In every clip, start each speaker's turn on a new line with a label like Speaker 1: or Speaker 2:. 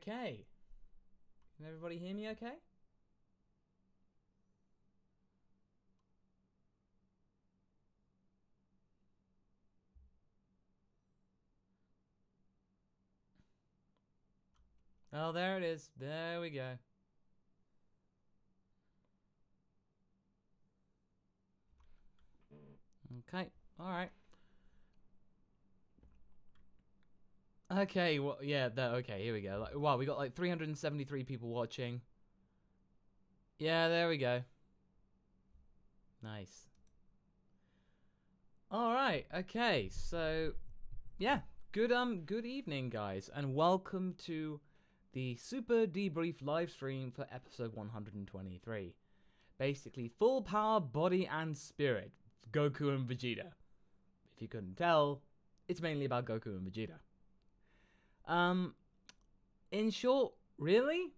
Speaker 1: Okay. Can everybody hear me okay? Oh, there it is. There we go. Okay. All right. Okay. Well, yeah. Okay. Here we go. Wow, we got like 373 people watching. Yeah. There we go. Nice. All right. Okay. So, yeah. Good evening, guys, and welcome to the Super Debrief live stream for episode 123. Basically, full power, body, and spirit. Goku and Vegeta. If you couldn't tell, it's mainly about Goku and Vegeta. In short, really,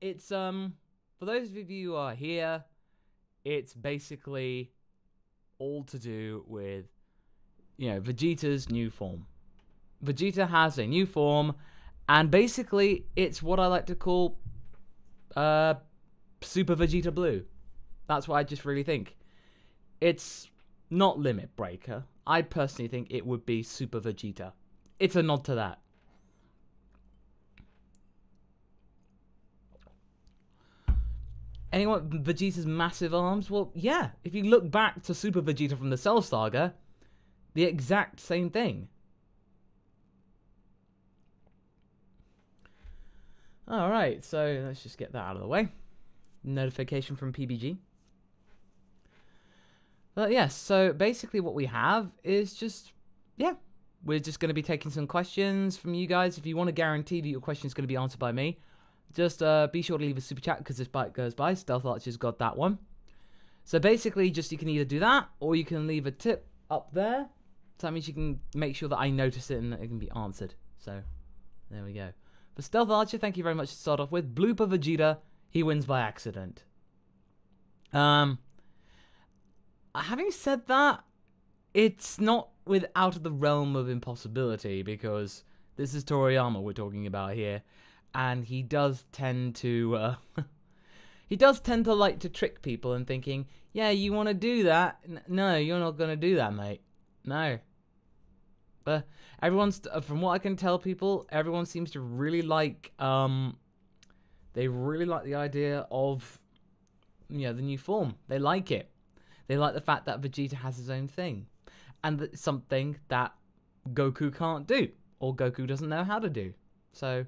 Speaker 1: it's for those of you who are here, it's basically all to do with, you know, Vegeta's new form. Vegeta has a new form, and basically it's what I like to call Super Vegeta Blue. That's what I just really think. It's not Limit Breaker. I personally think it would be Super Vegeta. It's a nod to that. Anyone, Vegeta's massive arms? Well, yeah. If you look back to Super Vegeta from the Cell Saga, the exact same thing. Alright, so let's just get that out of the way. Notification from PBG. But yes, so basically what we have is just, yeah, we're just going to be taking some questions from you guys. If you want to guarantee that your question is going to be answered by me, just be sure to leave a super chat because this bite goes by. Stealth Archer's got that one. So basically, just you can either do that or you can leave a tip up there. So that means you can make sure that I notice it and that it can be answered. So there we go. But Stealth Archer, thank you very much to start off with. Blooper Vegeta, he wins by accident. Having said that, it's not without the realm of impossibility because this is Toriyama we're talking about here, and he does tend to like to trick people and thinking, yeah, you want to do that? No, you're not gonna do that, mate. No. But everyone's, from what I can tell people, everyone seems to really like, they really like the idea of, you know, the new form. They like it. They like the fact that Vegeta has his own thing. And that's something that Goku can't do. Or Goku doesn't know how to do. So,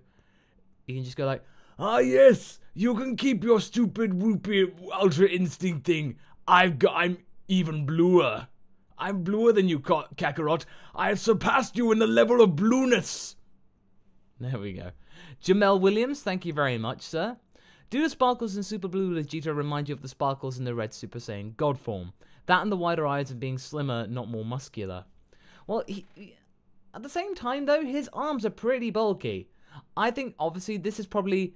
Speaker 1: you can just go like, ah, yes, you can keep your stupid whoopee Ultra Instinct thing. I'm even bluer. I'm bluer than you, Kakarot. I have surpassed you in the level of blueness. There we go. Jamel Williams, thank you very much, sir. Do the sparkles in Super Blue Vegeta remind you of the sparkles in the Red Super Saiyan God form? That and the wider eyes and being slimmer, not more muscular. Well, at the same time, though, his arms are pretty bulky. I think, obviously, this is probably,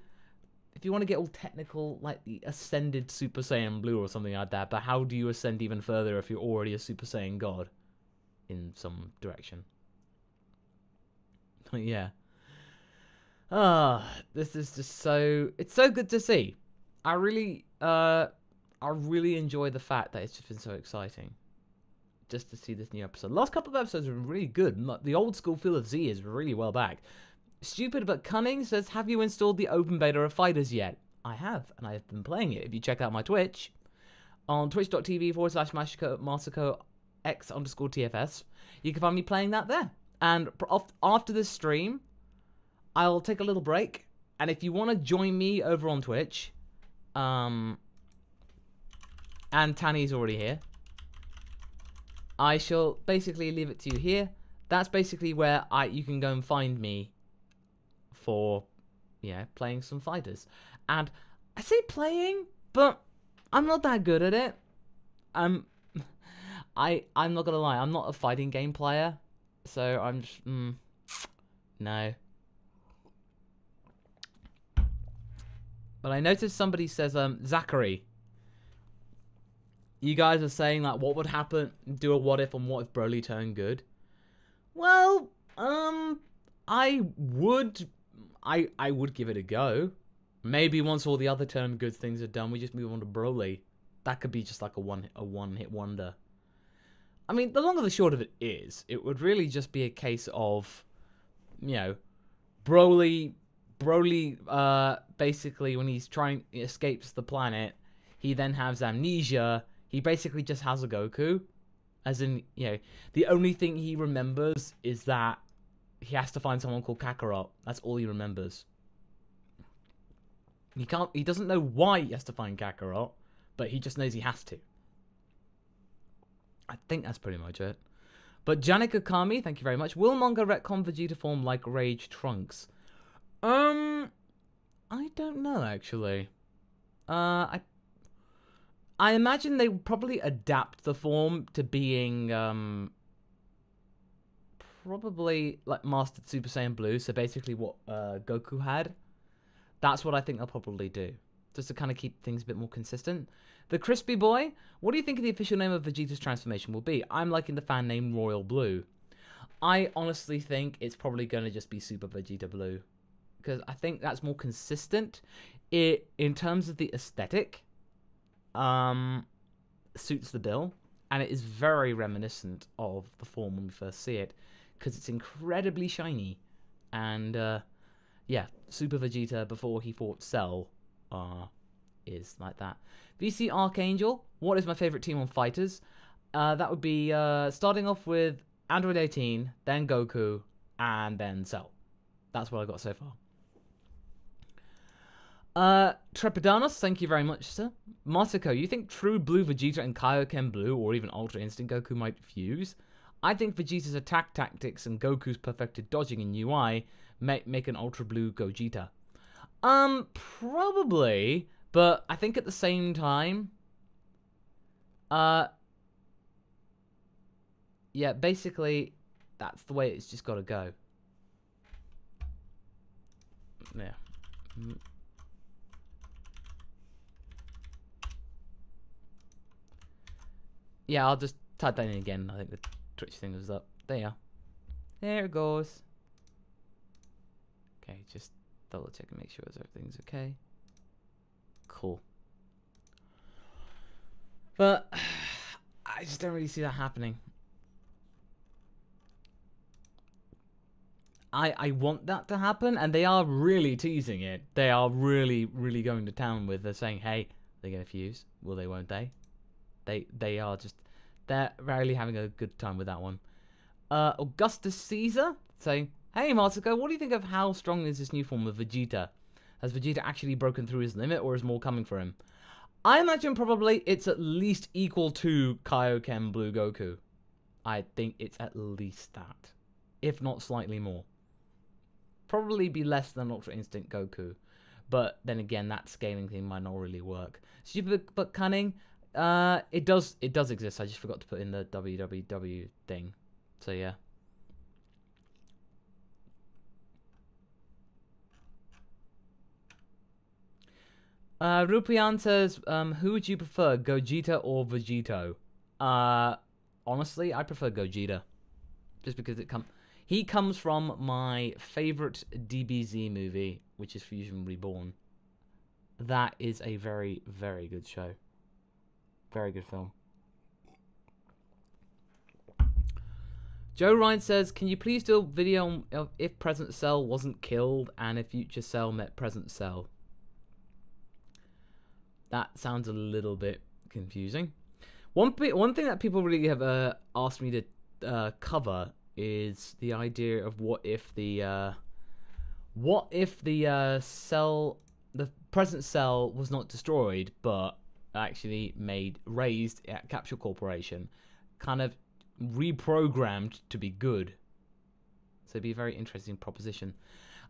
Speaker 1: if you want to get all technical, like the Ascended Super Saiyan Blue or something like that, but how do you ascend even further if you're already a Super Saiyan God? In some direction. Yeah. This is just so, it's so good to see. I really enjoy the fact that it's just been so exciting. Just to see this new episode. Last couple of episodes have been really good. The old school feel of Z is really well back. Stupid but Cunning says, have you installed the open beta of Fighters yet? I have, and I've been playing it. If you check out my Twitch, on twitch.tv/MasakoX_TFS, you can find me playing that there. And after this stream, I'll take a little break, and if you want to join me over on Twitch, and Tanny's already here, I shall basically leave it to you here. That's basically where you can go and find me for, yeah, playing some fighters. And I say playing, but I'm not that good at it. I'm not gonna lie, I'm not a fighting game player, so I'm just, no. But I noticed somebody says, Zachary, you guys are saying, like, what would happen, do a what if on what if Broly turned good? Well, I I would give it a go. Maybe once all the other turn good things are done, we just move on to Broly. That could be just like a one-hit wonder. I mean, the long and the short of it is, it would really just be a case of, you know, Broly, basically when he's he escapes the planet, he then has amnesia. He basically just has a Goku, as in, you know, the only thing he remembers is that he has to find someone called Kakarot. That's all he remembers. He doesn't know why he has to find Kakarot, but he just knows he has to. I think that's pretty much it. But Janik Akami, thank you very much. Will manga retcon Vegeta form like Rage Trunks? I don't know, actually. I imagine they would probably adapt the form to being, probably like Mastered Super Saiyan Blue, so basically what Goku had. That's what I think they'll probably do, just to kind of keep things a bit more consistent. The Crispy Boy, what do you think of the official name of Vegeta's transformation will be? I'm liking the fan name Royal Blue. I honestly think it's probably going to just be Super Vegeta Blue, because I think that's more consistent. In terms of the aesthetic, suits the bill, and it is very reminiscent of the form when we first see it, because it's incredibly shiny. And yeah, Super Vegeta before he fought Cell is like that. VC Archangel, what is my favorite team on Fighters? That would be starting off with Android 18, then Goku, and then Cell. That's what I got so far. Trepidanos, thank you very much, sir. Masako, you think True Blue Vegeta and Kaioken Blue, or even Ultra Instinct Goku might fuse? I think Vegeta's attack tactics and Goku's perfected dodging in UI make an Ultra Blue Gogeta. Probably, but I think at the same time, yeah, basically, that's the way it's just got to go. Yeah. Yeah, I'll just type that in again. I think the Twitch thing was up. There you are. There it goes. Okay, just double check and make sure everything's okay. Cool. But I just don't really see that happening. I want that to happen, and they are really teasing it. They are really, really going to town with. They're saying, hey, they're going to fuse. Will they, won't they? They are just, they're really having a good time with that one. Augustus Caesar saying, hey Masako, what do you think of how strong is this new form of Vegeta? Has Vegeta actually broken through his limit, or is more coming for him? I imagine probably it's at least equal to Kaioken Blue Goku. I think it's at least that, if not slightly more. Probably be less than Ultra Instinct Goku, but then again, that scaling thing might not really work. Stupid but cunning. It does exist. I just forgot to put in the www thing. So yeah. Rupian says, who would you prefer, Gogeta or Vegeto? Honestly, I prefer Gogeta, just because he comes from my favorite DBZ movie, which is Fusion Reborn. That is a very, very good show. Very good film. Joe Ryan says, can you please do a video of if present Cell wasn't killed and if future Cell met present Cell? That sounds a little bit confusing. One thing that people really have asked me to cover is the idea of what if the present Cell was not destroyed but actually raised at Capsule Corporation, kind of reprogrammed to be good. So it'd be a very interesting proposition.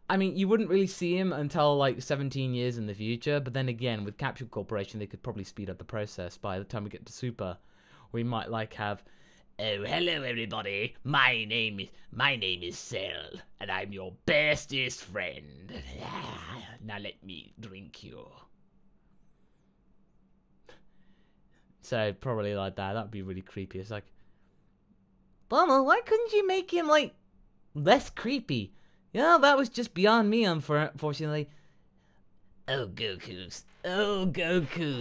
Speaker 1: I mean, you wouldn't really see him until like 17 years in the future, but then again, with Capsule Corporation, they could probably speed up the process. By the time we get to Super, we might like have, oh, hello everybody, my name is Cell, and I'm your bestest friend. Now let me drink you. So probably like that. That'd be really creepy. It's like, Bulma, why couldn't you make him like less creepy? Yeah, that was just beyond me, unfortunately. Oh, Goku,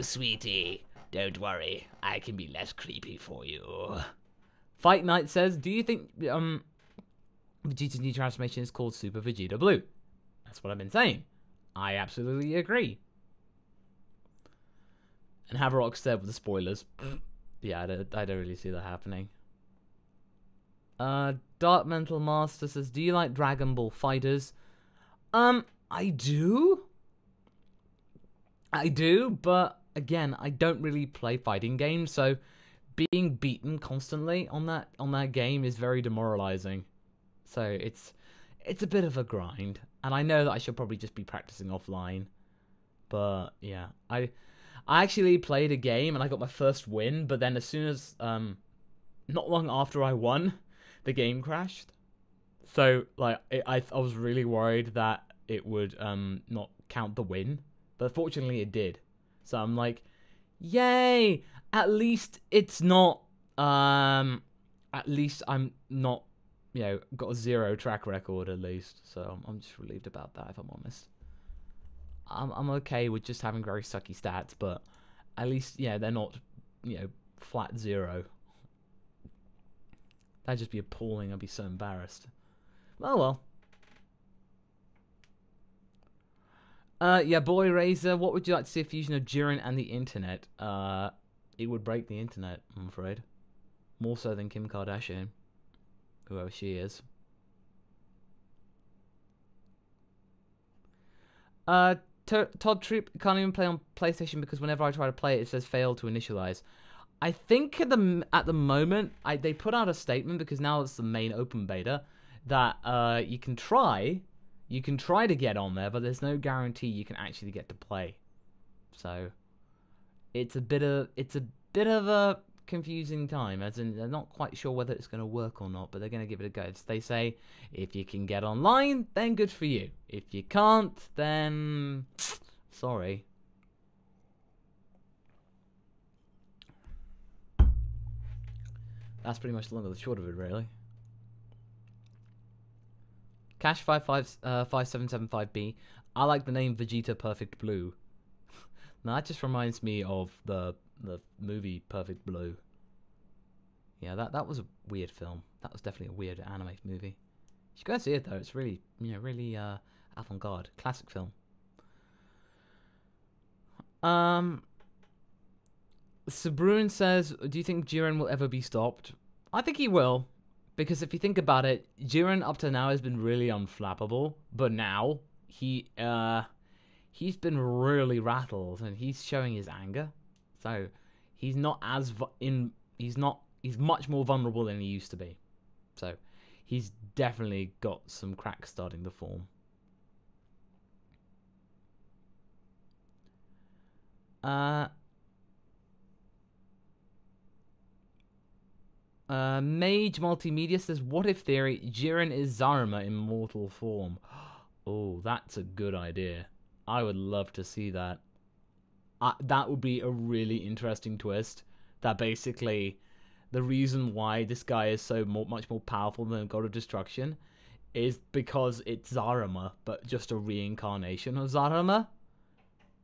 Speaker 1: sweetie. Don't worry, I can be less creepy for you. Fight Night says, do you think Vegeta's new transformation is called Super Vegeta Blue? That's what I've been saying. I absolutely agree. And Haverock said with the spoilers, yeah, I don't really see that happening. Dark Mental Master says, do you like Dragon Ball Fighters? I do. I do, but again, I don't really play fighting games, so being beaten constantly on that game is very demoralizing. So it's a bit of a grind, and I know that I should probably just be practicing offline. But yeah, I actually played a game and I got my first win, but then as soon as not long after I won, the game crashed. So like I was really worried that it would not count the win, but fortunately it did. So I'm like, yay! At least it's not. At least I'm not. You know, got a 0 track record at least. So I'm just relieved about that, if I'm honest. I'm okay with just having very sucky stats, but at least, yeah, they're not, you know, flat 0. That'd just be appalling. I'd be so embarrassed. Oh well. Yeah, Boy Razor, what would you like to see a fusion of Jiren and the internet? It would break the internet, I'm afraid. More so than Kim Kardashian. Whoever she is. Todd Troop can't even play on PlayStation because whenever I try to play it, it says failed to initialize. I think at the moment, they put out a statement because now it's the main open beta that you can try to get on there, but there's no guarantee you can actually get to play. So it's a bit of a confusing time, as in they're not quite sure whether it's going to work or not, but they're going to give it a go. They say if you can get online, then good for you. If you can't, then sorry. That's pretty much the long and the short of it, really. Cash 5775B. I like the name Vegeta Perfect Blue. Now that just reminds me of the movie Perfect Blue. Yeah, that was a weird film. That was definitely a weird anime movie. You should go and see it though. It's really, you know, really avant-garde, classic film. Sabruin says, do you think Jiren will ever be stopped? I think he will. Because if you think about it, Jiren up to now has been really unflappable, but now he's been really rattled and he's showing his anger. So he's not as he's much more vulnerable than he used to be. So he's definitely got some cracks starting to form. Mage Multimedia says, what if theory, Jiren is Zaruma in mortal form? Oh, that's a good idea. I would love to see that. That would be a really interesting twist. That basically, the reason why this guy is so much more powerful than God of Destruction is because it's Zaruma, but just a reincarnation of Zaruma.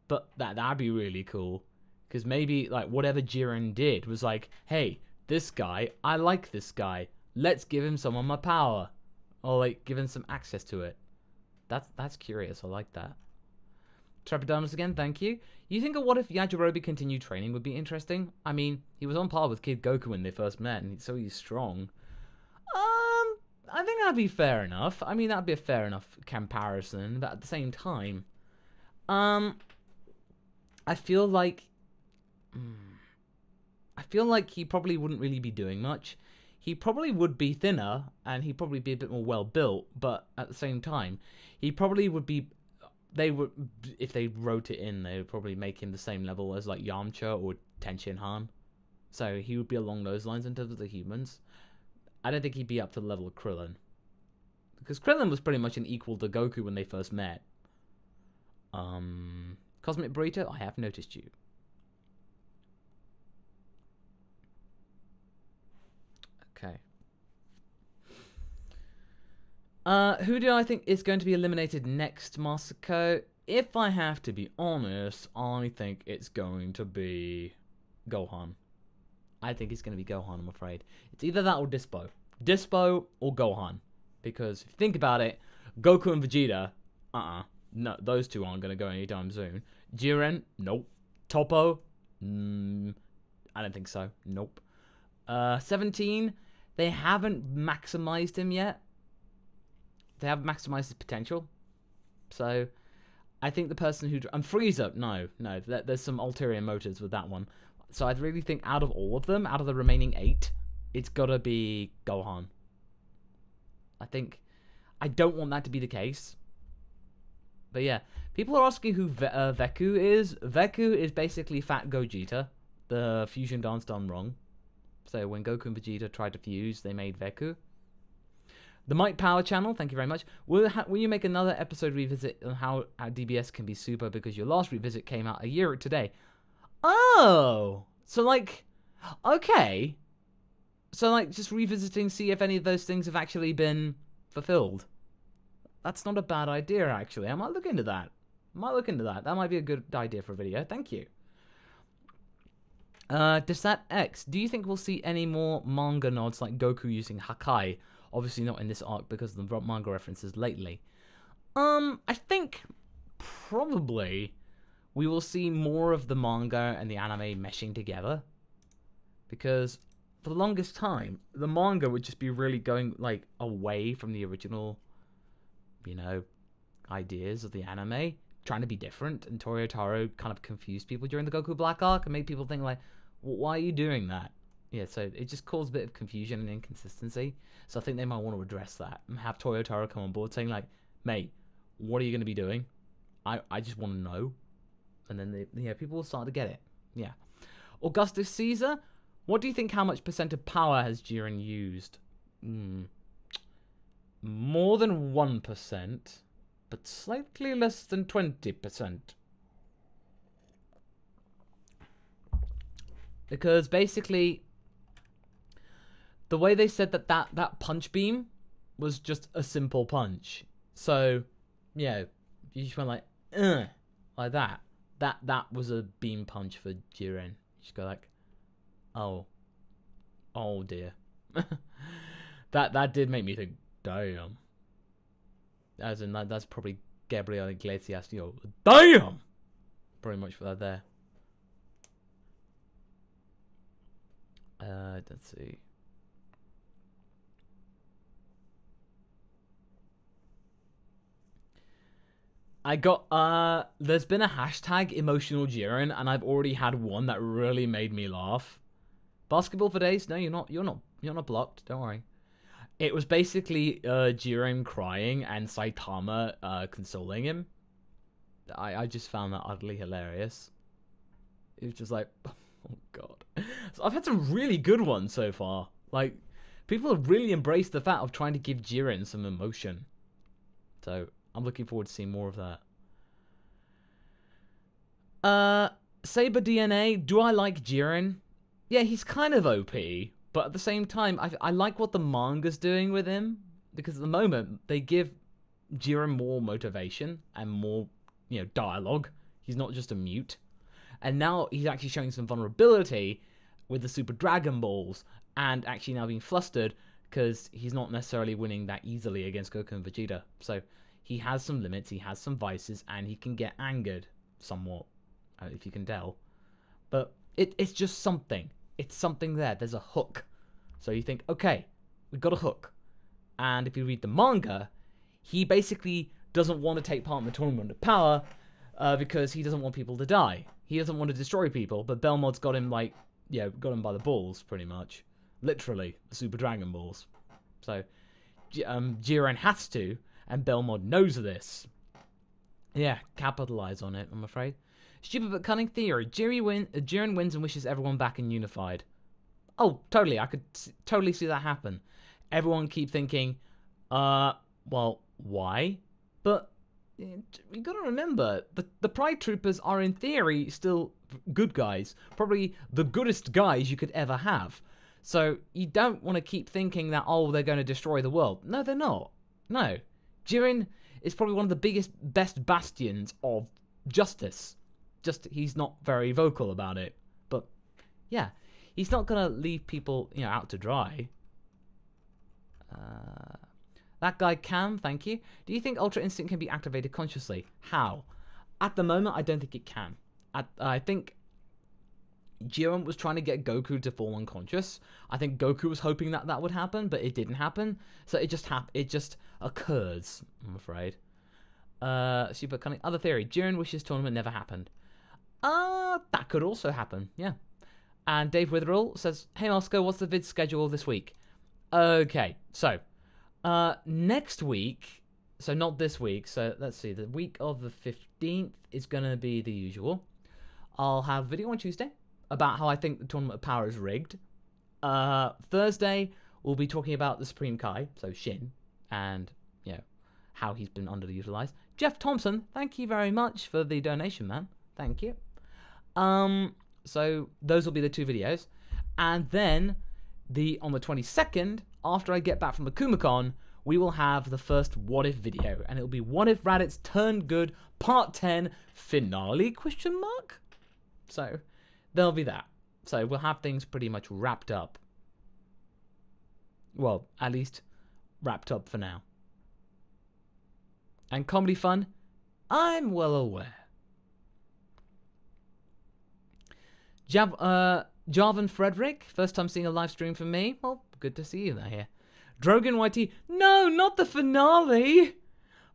Speaker 1: But that'd be really cool. Because maybe, like, whatever Jiren did was like, hey, this guy, I like this guy. Let's give him some of my power. Or, like, give him some access to it. That's curious. I like that. Trepidanus again, thank you. You think of what if Yajirobe continued training would be interesting? I mean, he was on par with Kid Goku when they first met, and so he's strong. I think that'd be fair enough. I mean, that'd be a fair enough comparison, but at the same time, I feel like he probably wouldn't really be doing much. He probably would be thinner, and he'd probably be a bit more well-built, but at the same time, he probably would be... if they wrote it in, they would probably make him the same level as, like, Yamcha or Tenshinhan. So he would be along those lines in terms of the humans. I don't think he'd be up to the level of Krillin. Because Krillin was pretty much an equal to Goku when they first met. Cosmic Burrito, I have noticed you. Okay. Who do I think is going to be eliminated next, Masako? If I have to be honest, I think it's going to be Gohan. I think it's going to be Gohan, I'm afraid. It's either that or Dispo. Dispo or Gohan. Because if you think about it, Goku and Vegeta, no, those two aren't going to go anytime soon. Jiren, nope. Toppo, I don't think so. Nope. 17, they haven't maximized him yet. They haven't maximized his potential. So, I think the person who... And Frieza, no. There's some ulterior motives with that one. So, I really think out of all of them, out of the remaining 8, it's got to be Gohan. I don't want that to be the case. But yeah, people are asking who Veku is. Veku is basically Fat Gogeta. The fusion dance done wrong. So when Goku and Vegeta tried to fuse, they made Veku. The Mike Power channel, thank you very much. Will you make another episode revisit on how DBS can be super because your last revisit came out a year today? Oh! So like, okay. So like just revisiting, see if any of those things have actually been fulfilled. That's not a bad idea, actually. I might look into that. That might be a good idea for a video. Thank you. DesatX, do you think we'll see any more manga nods like Goku using Hakai? Obviously not in this arc because of the manga references lately. I think probably we will see more of the manga and the anime meshing together. Because for the longest time, the manga would just be really going like away from the original, you know, ideas of the anime, trying to be different, and Toyotaro kind of confused people during the Goku Black arc and made people think like, well, why are you doing that? Yeah, so it just caused a bit of confusion and inconsistency. So I think they might want to address that and have Toyotaro come on board saying like, mate, what are you going to be doing? I just want to know. And then people will start to get it. Yeah. Augustus Caesar, what do you think, how much % of power has Jiren used? More than 1%, but slightly less than 20%. Because basically, the way they said that punch beam was just a simple punch. So, yeah, you just went like that. That was a beam punch for Jiren. You just go like, oh dear. that did make me think, damn. As in, that's probably Gabriel Iglesias, you know, damn! Pretty much for that there. Let's see. I got, there's been a hashtag emotional Jiren, and I've already had one that really made me laugh. Basketball for days? No, you're not blocked, don't worry. It was basically Jiren crying and Saitama consoling him. I just found that utterly hilarious. It was just like, oh god. So I've had some really good ones so far. Like, people have really embraced the fact of trying to give Jiren some emotion. So I'm looking forward to seeing more of that. Saber DNA, do I like Jiren? Yeah, he's kind of OP. But at the same time, I like what the manga's doing with him, because at the moment they give Jiren more motivation and more, you know, dialogue. He's not just a mute, and now he's actually showing some vulnerability with the Super Dragon Balls, and actually now being flustered because he's not necessarily winning that easily against Goku and Vegeta. So he has some limits, he has some vices, and he can get angered somewhat, if you can tell. But it's just something. It's something there. There's a hook. So you think, okay, we've got a hook. And if you read the manga, he basically doesn't want to take part in the Tournament of Power because he doesn't want people to die. He doesn't want to destroy people, but Belmont's got him, like, yeah, got him by the balls, pretty much. Literally, the Super Dragon Balls. So, Jiren has to, and Belmont knows this. Yeah, capitalize on it, I'm afraid. Stupid but cunning theory. Jiren wins and wishes everyone back and unified. Oh, totally. I could totally see that happen. Everyone keep thinking, well, why? But you got to remember, the Pride Troopers are in theory still good guys. Probably the goodest guys you could ever have. So you don't want to keep thinking that, oh, they're going to destroy the world. No, they're not. No. Jiren is probably one of the best bastions of justice. Just, he's not very vocal about it. But, yeah. He's not going to leave people, out to dry. That guy Cam, thank you. Do you think Ultra Instinct can be activated consciously? How? At the moment, I don't think it can. I think Jiren was trying to get Goku to fall unconscious. I think Goku was hoping that would happen, but it didn't happen. So it just occurs, I'm afraid. Super cunning. Other theory. Jiren wishes tournament never happened. That could also happen, yeah. And Dave Witherall says, hey Moscow, what's the vid schedule this week? Okay, so next week, so not this week, so let's see, the week of the 15th is going to be the usual. I'll have a video on Tuesday about how I think the Tournament of Power is rigged. Thursday, we'll be talking about the Supreme Kai, so Shin, and, how he's been underutilized. Jeff Thompson, thank you very much for the donation, man. Thank you. So those will be the two videos. And then, on the 22nd, after I get back from the Kumacon, we will have the first What If video. And it'll be What If Raditz Turned Good, Part 10, Finale, ? So, there'll be that. So, we'll have things pretty much wrapped up. Well, at least, wrapped up for now. And comedy fun, I'm well aware. Jarvan Frederick, first time seeing a live stream from me. Well, good to see you there here. Drogan YT, no, not the finale.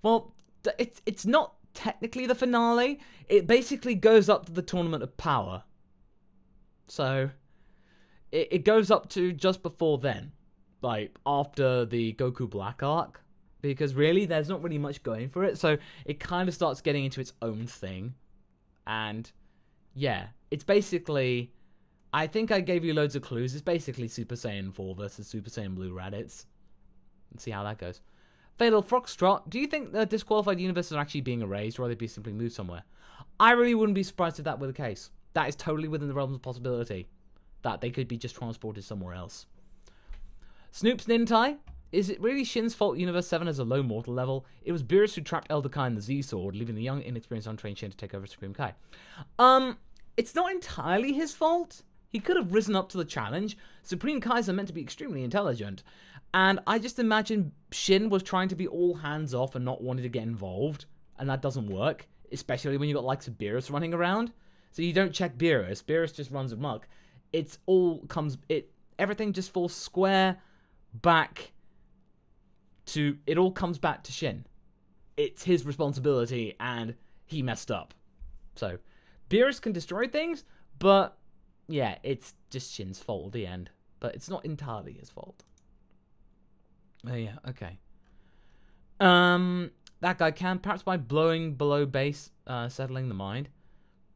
Speaker 1: Well, it's not technically the finale. It basically goes up to the Tournament of Power. So, it goes up to just before then. Like, after the Goku Black arc. Because really, there's not really much going for it. So, it kind of starts getting into its own thing. And, yeah, it's basically... I think I gave you loads of clues. It's basically Super Saiyan 4 versus Super Saiyan Blue Raditz. Let's see how that goes. Fatal Foxtrot, do you think the disqualified universes are actually being erased, or are they simply moved somewhere? I really wouldn't be surprised if that were the case. That is totally within the realms of possibility. That they could be just transported somewhere else. Snoops Nintai, is it really Shin's fault Universe 7 has a low mortal level? It was Beerus who trapped Elder Kai in the Z-Sword, leaving the young, inexperienced, untrained Shin to take over Supreme Kai. It's not entirely his fault. He could have risen up to the challenge. Supreme Kais are meant to be extremely intelligent. And I just imagine Shin was trying to be all hands off and not wanting to get involved. And that doesn't work. Especially when you've got likes of Beerus running around. So you don't check Beerus. Beerus just runs amok. Everything just falls square back to... It all comes back to Shin. It's his responsibility and he messed up. So, Beerus can destroy things, but... Yeah, it's just Shin's fault at the end. But it's not entirely his fault. Yeah, okay. That guy can, perhaps by blowing below base, settling the mind.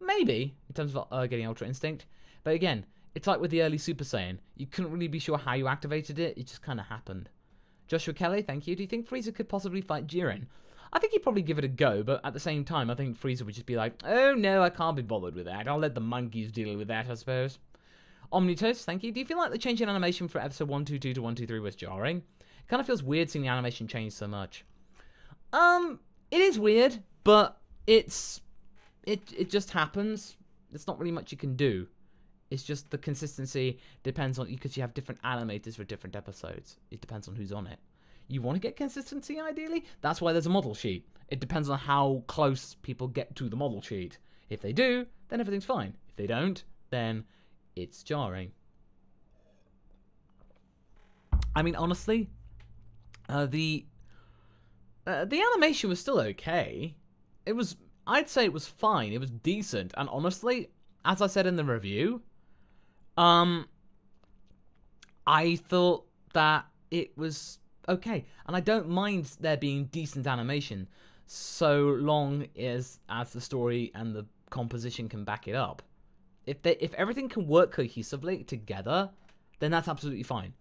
Speaker 1: Maybe, in terms of getting Ultra Instinct. But again, it's like with the early Super Saiyan. You couldn't really be sure how you activated it. It just kind of happened. Joshua Kelly, thank you. Do you think Frieza could possibly fight Jiren? I think he'd probably give it a go, but at the same time, I think Frieza would just be like, oh no, I can't be bothered with that. I'll let the monkeys deal with that, I suppose. Omnitos, thank you. Do you feel like the change in animation from episode 122 to 123 was jarring? It kind of feels weird seeing the animation change so much. It is weird, but it just happens. There's not really much you can do. It's just the consistency depends on, because you have different animators for different episodes. It depends on who's on it. You want to get consistency, ideally? That's why there's a model sheet. It depends on how close people get to the model sheet. If they do, then everything's fine. If they don't, then it's jarring. I mean, honestly, the animation was still okay. I'd say it was fine. It was decent. And honestly, as I said in the review, I thought that it was okay. And I don't mind there being decent animation, so long as the story and the composition can back it up. If everything can work cohesively together, then that's absolutely fine.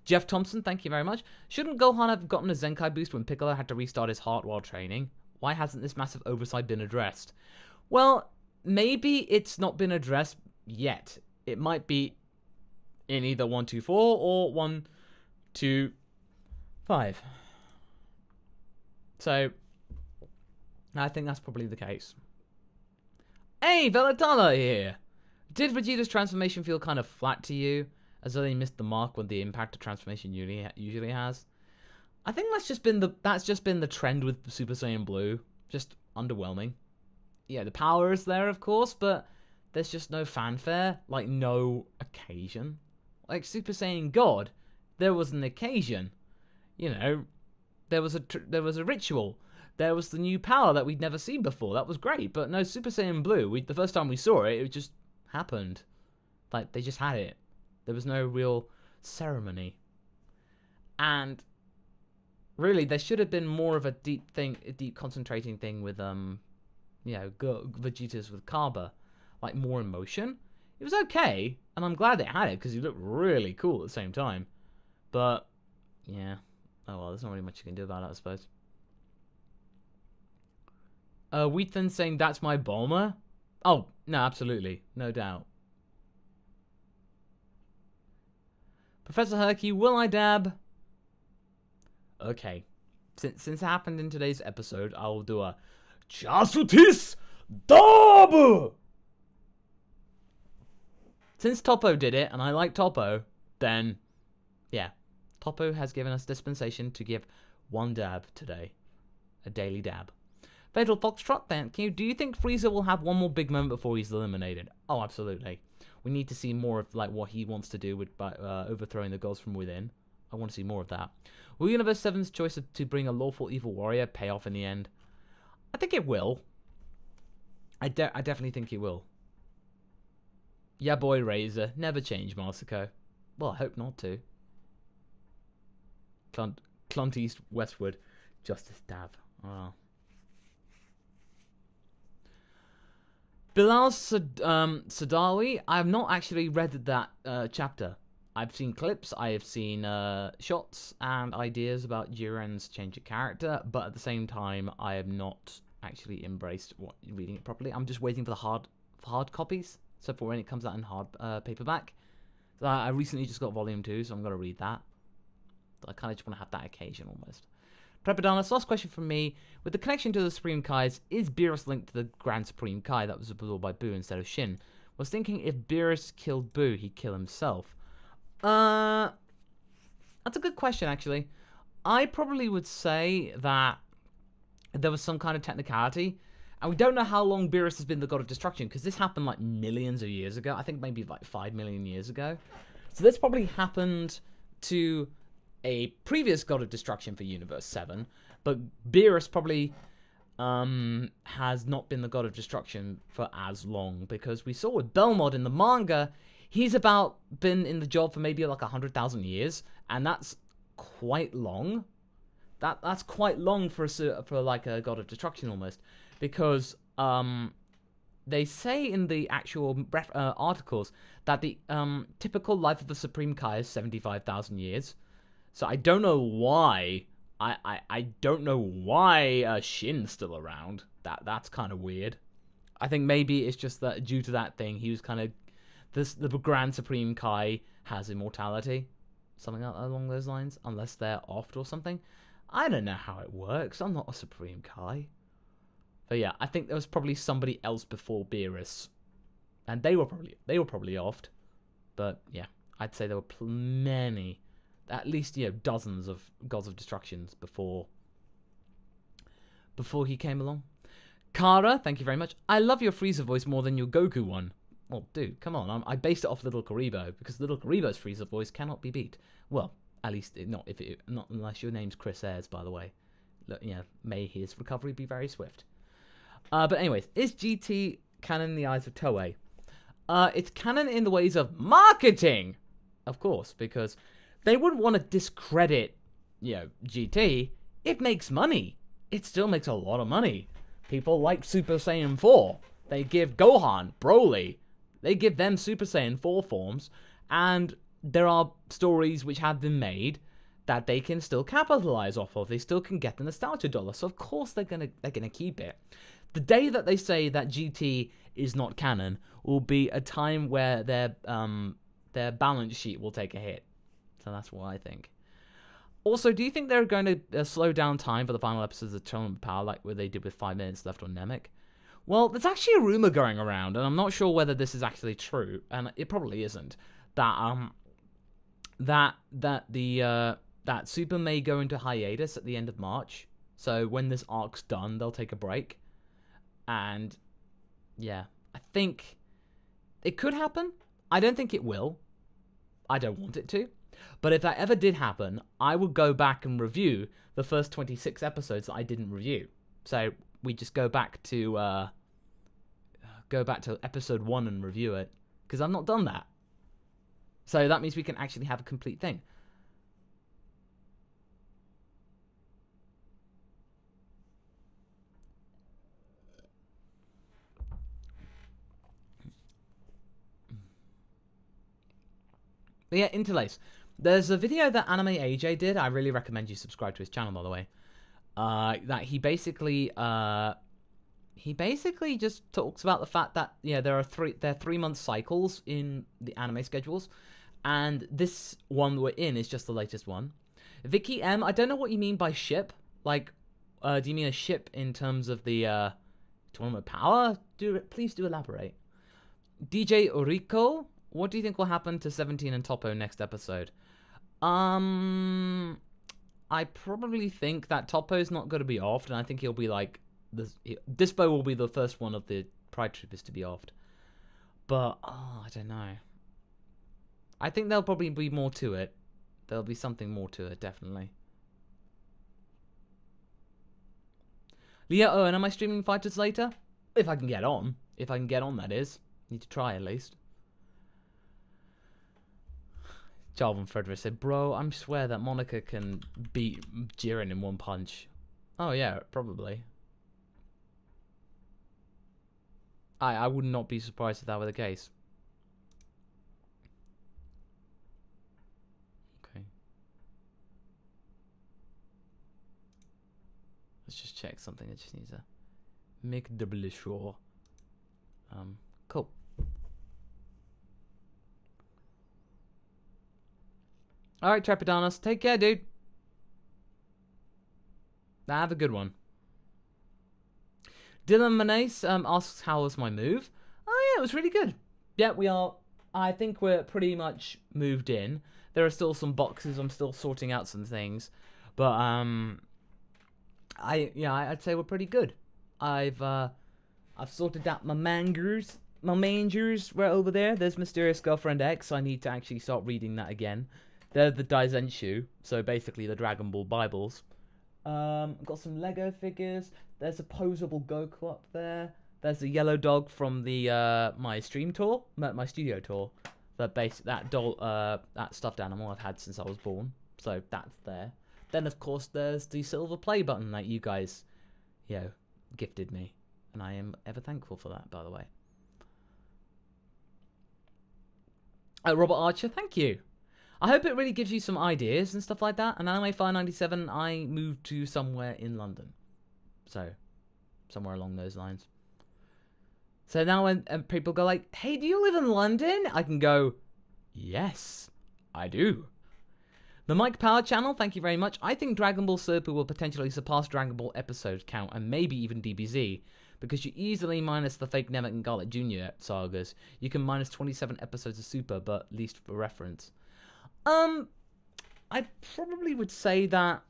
Speaker 1: Jeff Thompson, thank you very much. Shouldn't Gohan have gotten a Zenkai boost when Piccolo had to restart his heart while training? Why hasn't this massive oversight been addressed? Well, maybe it's not been addressed yet. It might be in either 124 or 125. So, I think that's probably the case. Hey, Velatala here! Did Vegeta's transformation feel kind of flat to you? As though they missed the mark when the impact of transformation usually has? I think that's just been the trend with Super Saiyan Blue. Just underwhelming. Yeah, the power is there, of course, but there's just no fanfare. Like, no occasion. Like, Super Saiyan God, there was an occasion. You know, there was a ritual. There was the new power that we'd never seen before. That was great. But no, Super Saiyan Blue, the first time we saw it, it just happened. Like, they just had it. There was no real ceremony. And really, there should have been more of a deep concentrating thing with, you know, Vegeta's with Kaba. Like, more emotion. It was okay, and I'm glad they had it, because he looked really cool at the same time. But, yeah. Oh, well, there's not really much you can do about it, I suppose. Wheathan saying, that's my Bulma? Oh, no, absolutely. No doubt. Professor Herky, will I dab? Okay. Since it happened in today's episode, I will do a Chasutis Dab! Since Topo did it, and I like Topo, then, yeah. Topo has given us dispensation to give one dab today. A daily dab. Fatal Foxtrot, thank you. Do you think Frieza will have one more big moment before he's eliminated? Oh, absolutely. We need to see more of like what he wants to do with overthrowing the gods from within. I want to see more of that. Will Universe 7's choice to bring a lawful evil warrior pay off in the end? I think it will. I definitely think it will. Yeah, boy, Razor. Never change, Masako. Well, I hope not to. Clunt East Westward. Justice Dab. Oh. Bilal Sadawi, I have not actually read that chapter. I've seen clips, I have seen shots and ideas about Jiren's change of character, but at the same time, I have not actually embraced reading it properly. I'm just waiting for the hard copies, so for when it comes out in hard paperback. So I recently just got volume 2, so I'm going to read that. So I kind of just want to have that occasion almost. Prepadanas, last question from me. With the connection to the Supreme Kais, is Beerus linked to the Grand Supreme Kai that was absorbed by Buu instead of Shin? Was thinking if Beerus killed Buu, he'd kill himself. That's a good question, actually. I probably would say that there was some kind of technicality. And we don't know how long Beerus has been the god of destruction, because this happened like millions of years ago. I think maybe like 5 million years ago. So this probably happened to a previous god of destruction for Universe 7, but Beerus probably has not been the god of destruction for as long, because we saw with Belmod in the manga, he's about been in the job for maybe like 100,000 years, and that's quite long. That's quite long for like a god of destruction almost, because they say in the actual articles that the typical life of the Supreme Kai is 75,000 years. So I don't know why. I don't know why Shin's still around. That's kind of weird. I think maybe it's just that due to that thing, he was kind of the Grand Supreme Kai has immortality, something along those lines, unless they're oft or something. I don't know how it works. I'm not a Supreme Kai. But yeah, I think there was probably somebody else before Beerus, and they were probably oft. But yeah, I'd say there were many. At least, you know, dozens of gods of destructions before he came along. Kara, thank you very much. I love your Frieza voice more than your Goku one. Well, dude, come on. I based it off Little Karibo, because Little Karibo's Frieza voice cannot be beat. Well, at least not unless your name's Chris Ayres, by the way. Look, yeah, may his recovery be very swift. But anyways, is GT canon in the eyes of Toei? It's canon in the ways of marketing, of course, because they wouldn't want to discredit, you know, GT. It makes money. It still makes a lot of money. People like Super Saiyan 4. They give Gohan, Broly, they give them Super Saiyan 4 forms, and there are stories which have been made that they can still capitalize off of. They still can get the nostalgia dollar. So of course they're gonna keep it. The day that they say that GT is not canon will be a time where their balance sheet will take a hit. So that's what I think. Also, do you think they're going to slow down time for the final episodes of Tournament of Power like what they did with 5 minutes left on Namek? Well, there's actually a rumor going around, and I'm not sure whether this is actually true, and it probably isn't. That Super may go into hiatus at the end of March. So when this arc's done, they'll take a break. And yeah, I think it could happen. I don't think it will. I don't want it to. But if that ever did happen, I would go back and review the first 26 episodes that I didn't review. So we just go back to episode 1 and review it, because I've not done that. So that means we can actually have a complete thing. But yeah, Interlace. There's a video that Anime AJ did. I really recommend you subscribe to his channel, by the way. That he basically just talks about the fact that there are 3-month cycles in the anime schedules, and this one we're in is just the latest one. Vicky M, I don't know what you mean by ship. Like, do you mean a ship in terms of the Tournament of Power? Please do elaborate. DJ Orico, what do you think will happen to 17 and Toppo next episode? I probably think that Toppo's not going to be offed, and I think he'll be like, Dispo will be the first one of the Pride Troopers to be offed. But, I don't know. I think there'll probably be more to it. There'll be something more to it, definitely. Leah Owen, am I streaming Fighters later? If I can get on. If I can get on, that is. Need to try, at least. Jarvan Frederick said, bro, I swear that Monica can beat Jiren in one punch. Oh, yeah, probably. I would not be surprised if that were the case. Okay. Let's just check something. I just need to make doubly sure. Cool. Alright, Trepidanos. Take care, dude. Have a good one. Dylan Manase asks, how was my move? Oh, yeah, it was really good. Yeah, we are. I think we're pretty much moved in. There are still some boxes. I'm still sorting out some things. But, I'd say we're pretty good. I've sorted out my mangers. My mangers were over there. There's Mysterious Girlfriend X. I need to actually start reading that again. They're the Daizenshu, so basically the Dragon Ball Bibles. Got some Lego figures. There's a posable Goku up there. There's a yellow dog from the my stream tour, my studio tour. That stuffed animal I've had since I was born. So that's there. Then of course there's the silver play button that you guys, gifted me, and I am ever thankful for that, by the way. Robert Archer, thank you. I hope it really gives you some ideas and stuff like that. And Anime 597, I moved to somewhere in London. So, somewhere along those lines. So now when people go like, hey, do you live in London? I can go, yes, I do. The Mike Power channel, thank you very much. I think Dragon Ball Super will potentially surpass Dragon Ball episode count and maybe even DBZ. Because you easily minus the fake Namek and Garlic Jr. sagas. You can minus 27 episodes of Super, but least for reference. I probably would say that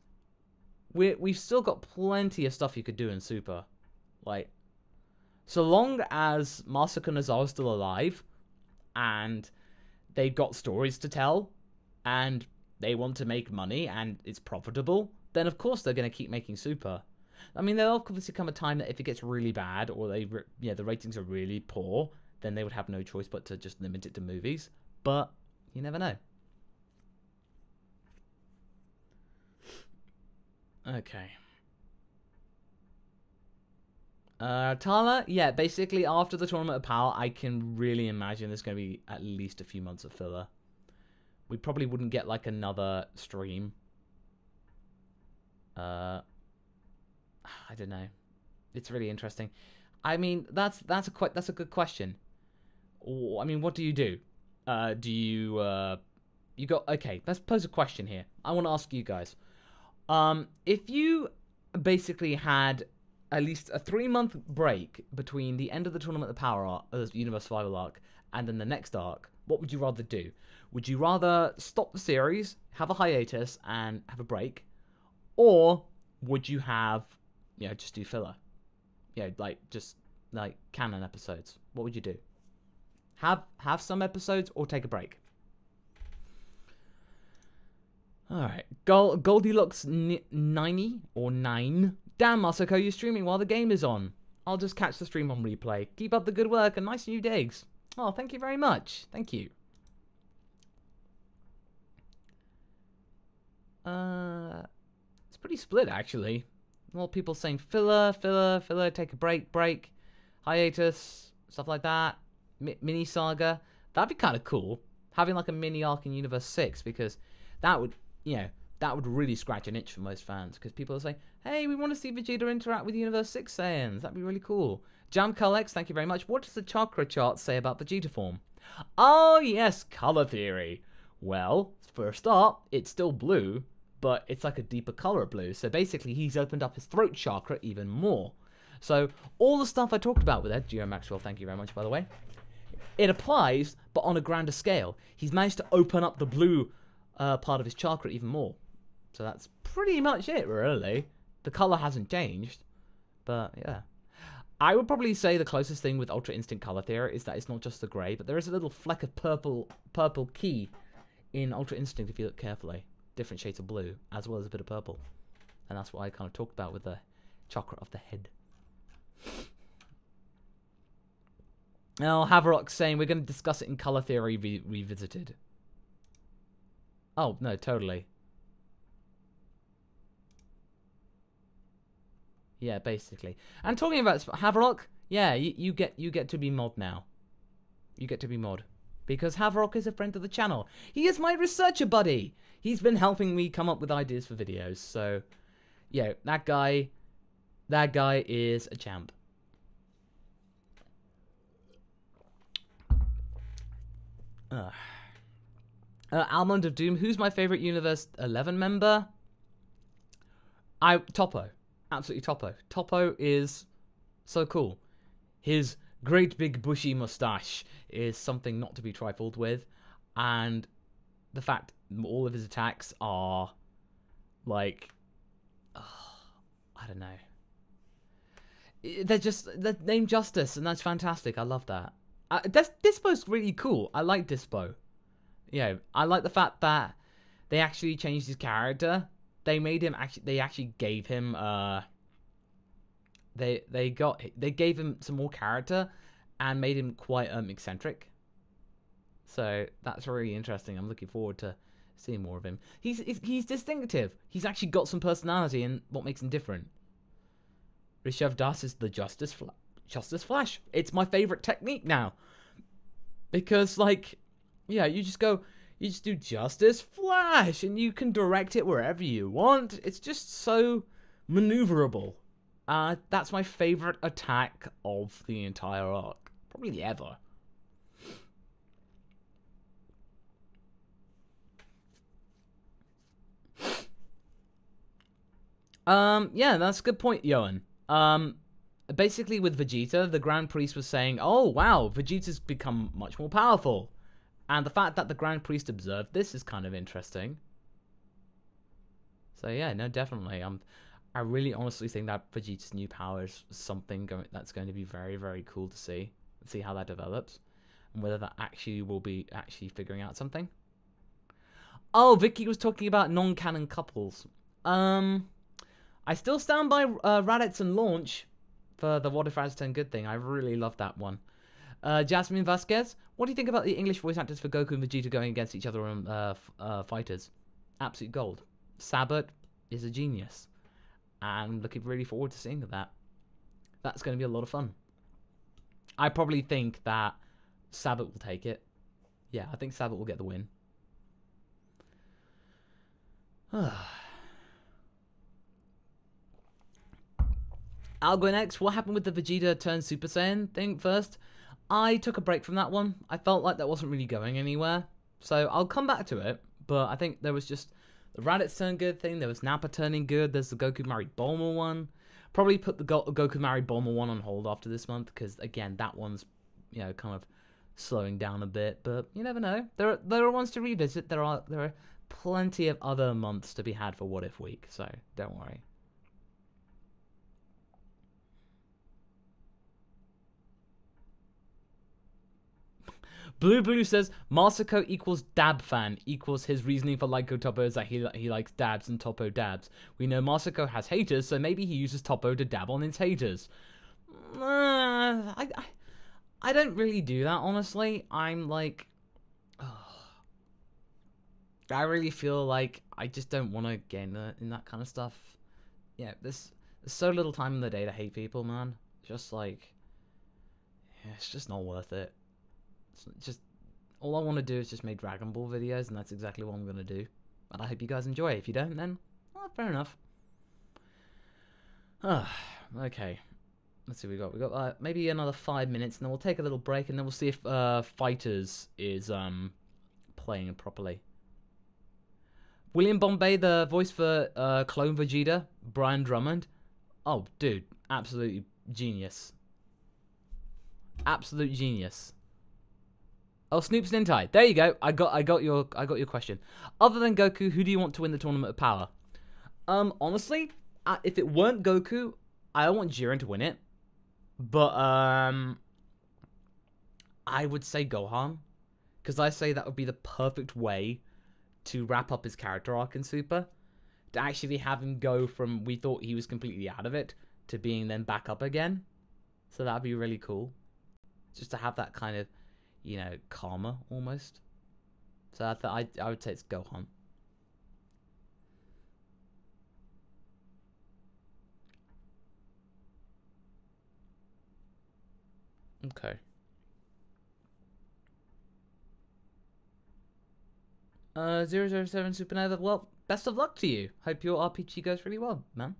Speaker 1: we've still got plenty of stuff you could do in Super. Like, so long as Masako and Nozawa's still alive, and they've got stories to tell, and they want to make money, and it's profitable, then of course they're going to keep making Super. I mean, there'll obviously come a time that if it gets really bad, or the ratings are really poor, then they would have no choice but to just limit it to movies. But you never know. Okay. Tala, yeah, basically after the Tournament of Power, I can really imagine there's going to be at least a few months of filler. We probably wouldn't get like another stream. I don't know. It's really interesting. I mean, that's a good question. I mean, what do you do? Do you You got, okay, let's pose a question here. I want to ask you guys. If you basically had at least a 3-month break between the end of the Tournament of Power arc, Universe Survival arc, and then the next arc, what would you rather do? Would you rather stop the series, have a hiatus, and have a break? Or would you have, you know, just do filler? You know, like, just, like, canon episodes. What would you do? Have some episodes or take a break? Alright. Goldilocks 90 or 9. Damn, Masako, you're streaming while the game is on. I'll just catch the stream on replay. Keep up the good work and nice new digs. Oh, thank you very much. Thank you. It's pretty split, actually. A lot of people saying filler, take a break, hiatus, stuff like that. Mini saga. That'd be kind of cool. Having like a mini arc in Universe 6, because that would, you know, that would really scratch an itch for most fans. Because people are saying, hey, we want to see Vegeta interact with Universe 6 Saiyans. That'd be really cool. MasakoX, thank you very much. What does the chakra chart say about Vegeta form? Oh, yes, color theory. Well, for a start, it's still blue, but it's like a deeper color blue. So basically, he's opened up his throat chakra even more. So all the stuff I talked about with Ed, Geo Maxwell, thank you very much, by the way, it applies, but on a grander scale. He's managed to open up the blue part of his chakra even more. So that's pretty much it, really. The color hasn't changed, but yeah. I would probably say the closest thing with Ultra Instinct color theory is that it's not just the grey, but there is a little fleck of purple key in Ultra Instinct if you look carefully. Different shades of blue, as well as a bit of purple. And that's what I kind of talked about with the chakra of the head. Now, Haverock saying we're going to discuss it in color theory revisited. Oh, no, totally. Yeah, basically. And talking about Haverock, yeah, you get to be mod now. You get to be mod. Because Haverock is a friend of the channel. He is my researcher buddy. He's been helping me come up with ideas for videos. So, yeah, that guy is a champ. Almond of Doom, who's my favorite Universe 11 member? Toppo. Absolutely Toppo. Toppo is so cool. His great big bushy mustache is something not to be trifled with. And the fact all of his attacks are like, I don't know. They're named Justice, and that's fantastic. I love that. Dispo's really cool. I like Dispo. Yeah, I like the fact that they actually changed his character. They made him they actually gave him they gave him some more character and made him quite eccentric. So that's really interesting. I'm looking forward to seeing more of him. He's distinctive. He's actually got some personality and what makes him different. Rishabh Das is the Justice Flash. It's my favorite technique now. Because, like, yeah, you just do Justice Flash, and you can direct it wherever you want. It's just so maneuverable. That's my favorite attack of the entire arc. Probably ever. Yeah, that's a good point, Johan. Basically with Vegeta, the Grand Priest was saying, oh, wow, Vegeta's become much more powerful. And the fact that the Grand Priest observed this is kind of interesting. So yeah, no, definitely. I really honestly think that Vegeta's new power is something that's going to be very, very cool to see. See how that develops. And whether that actually will be figuring out something. Oh, Vicky was talking about non-canon couples. I still stand by Raditz and Launch for the What If Raditz Turned Good thing. I really love that one. Jasmine Vasquez, what do you think about the English voice actors for Goku and Vegeta going against each other on fighters? Absolute gold. Sabat is a genius. And looking really forward to seeing that. That's going to be a lot of fun. I probably think that Sabat will take it. Yeah, I think Sabat will get the win. Algonex, what happened with the Vegeta turned Super Saiyan thing first? I took a break from that one. I felt like that wasn't really going anywhere. So I'll come back to it, But I think there was just the Raditz turn good thing. There was Nappa turning good. There's the Goku married Bulma one. Probably put the Goku married Bulma one on hold after this month because again that one's kind of slowing down a bit. But you never know. There are ones to revisit. There are plenty of other months to be had for What If Week. So don't worry. Blue says Masako equals Dab fan equals his reasoning for Lyco Toppo is that he likes dabs and Toppo dabs. We know Masako has haters, so maybe he uses Toppo to dab on his haters. I don't really do that, honestly. I'm like, I really feel like I just don't want to get in that kind of stuff. Yeah, there's so little time in the day to hate people, man. Just like, yeah, it's just not worth it. Just all I want to do is just make Dragon Ball videos, and that's exactly what I'm gonna do. And I hope you guys enjoy. If you don't, then well, fair enough. Okay. Let's see. We got maybe another 5 minutes, and then we'll take a little break, and then we'll see if Fighters is playing properly. William Bombay, the voice for Clone Vegeta, Brian Drummond. Oh, dude, absolutely genius. Absolute genius. Oh, Snoop's Nintai. There you go. I got your question. Other than Goku, who do you want to win the Tournament of Power? Honestly, if it weren't Goku, I want Jiren to win it. But I would say Gohan, because I say that would be the perfect way to wrap up his character arc in Super, to actually have him go from we thought he was completely out of it to being then back up again. So that'd be really cool, just to have that kind of, karma almost. So I would say it's Gohan. Okay. 007 Supernova. Well, best of luck to you. Hope your RPG goes really well, man.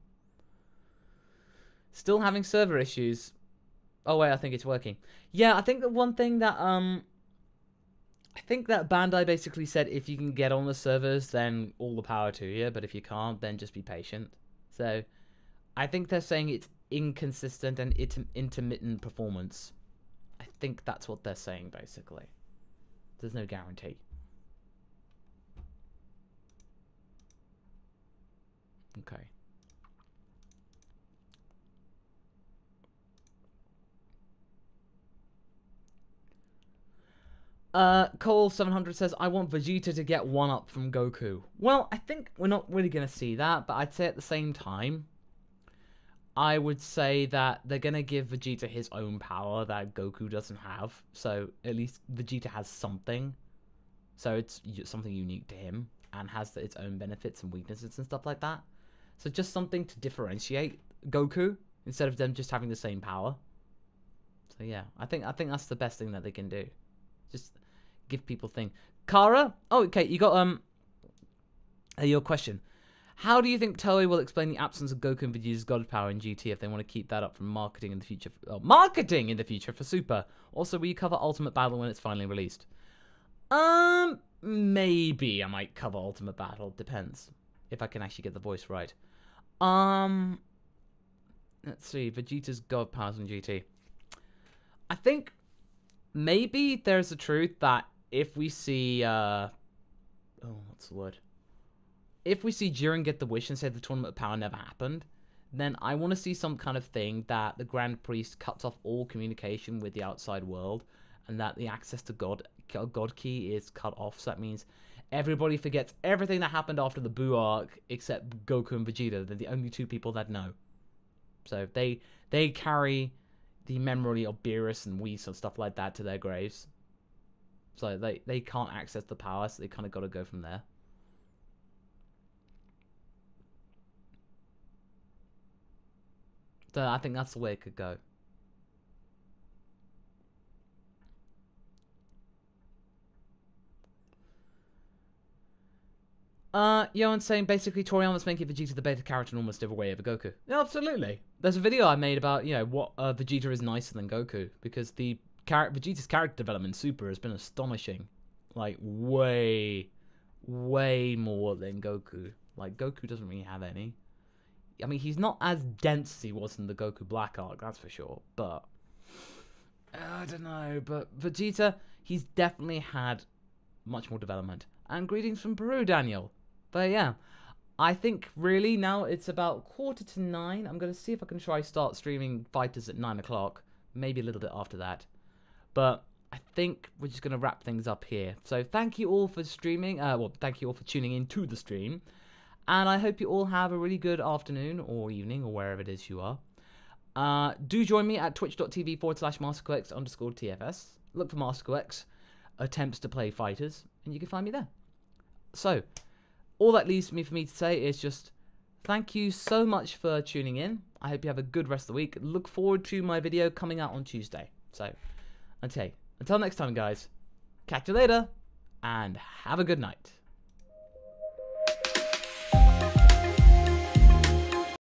Speaker 1: Still having server issues. Oh wait, I think it's working. Yeah, I think the one thing that I think that Bandai basically said if you can get on the servers, then all the power to you. But if you can't, then just be patient. So, I think they're saying it's inconsistent and intermittent performance. I think that's what they're saying basically. There's no guarantee. Okay. Cole 700 says, I want Vegeta to get one up from Goku. Well, I think we're not really going to see that, but I'd say at the same time, I would say that they're going to give Vegeta his own power that Goku doesn't have. So at least Vegeta has something. So it's something unique to him and has its own benefits and weaknesses and stuff like that. So just something to differentiate Goku instead of them just having the same power. So yeah, I think that's the best thing that they can do. Just give people things. Kara? Oh, okay, you got your question. How do you think Toei will explain the absence of Goku and Vegeta's god power in GT if they want to keep that up from marketing in the future? Marketing in the future for Super. Also, will you cover Ultimate Battle when it's finally released? Maybe I might cover Ultimate Battle. Depends if I can actually get the voice right. Let's see. Vegeta's god powers in GT. I think maybe there's a truth that if we see what's the word? If we see Jiren get the wish and say the Tournament of Power never happened, then I want to see some kind of thing that the Grand Priest cuts off all communication with the outside world, and that the access to God Key is cut off. So that means everybody forgets everything that happened after the Buu arc except Goku and Vegeta. They're the only two people that know. So they carry the memory of Beerus and Whis and stuff like that to their graves. So they can't access the power, so they kind of got to go from there. So I think that's the way it could go. Yoan's saying basically Toriyama's making Vegeta the better character in almost every way over Goku. Yeah, absolutely. There's a video I made about, what Vegeta is nicer than Goku, because Vegeta's character development in Super has been astonishing. Like, way way more than Goku. Like, Goku doesn't really have any. I mean, he's not as dense as he was in the Goku Black arc, that's for sure. But, I don't know. But Vegeta, he's definitely had much more development. And greetings from Peru, Daniel. But yeah, I think really now it's about 8:45. I'm going to see if I can try start streaming fighters at 9 o'clock. Maybe a little bit after that. But I think we're just going to wrap things up here. So thank you all for streaming. Well, thank you all for tuning in to the stream. And I hope you all have a really good afternoon or evening or wherever it is you are. Do join me at twitch.tv/MasakoX_TFS. Look for MasakoX attempts to play fighters, and you can find me there. So, all that leaves for me to say is just thank you so much for tuning in. I hope you have a good rest of the week. Look forward to my video coming out on Tuesday. So, until next time, guys, catch you later, and have a good night.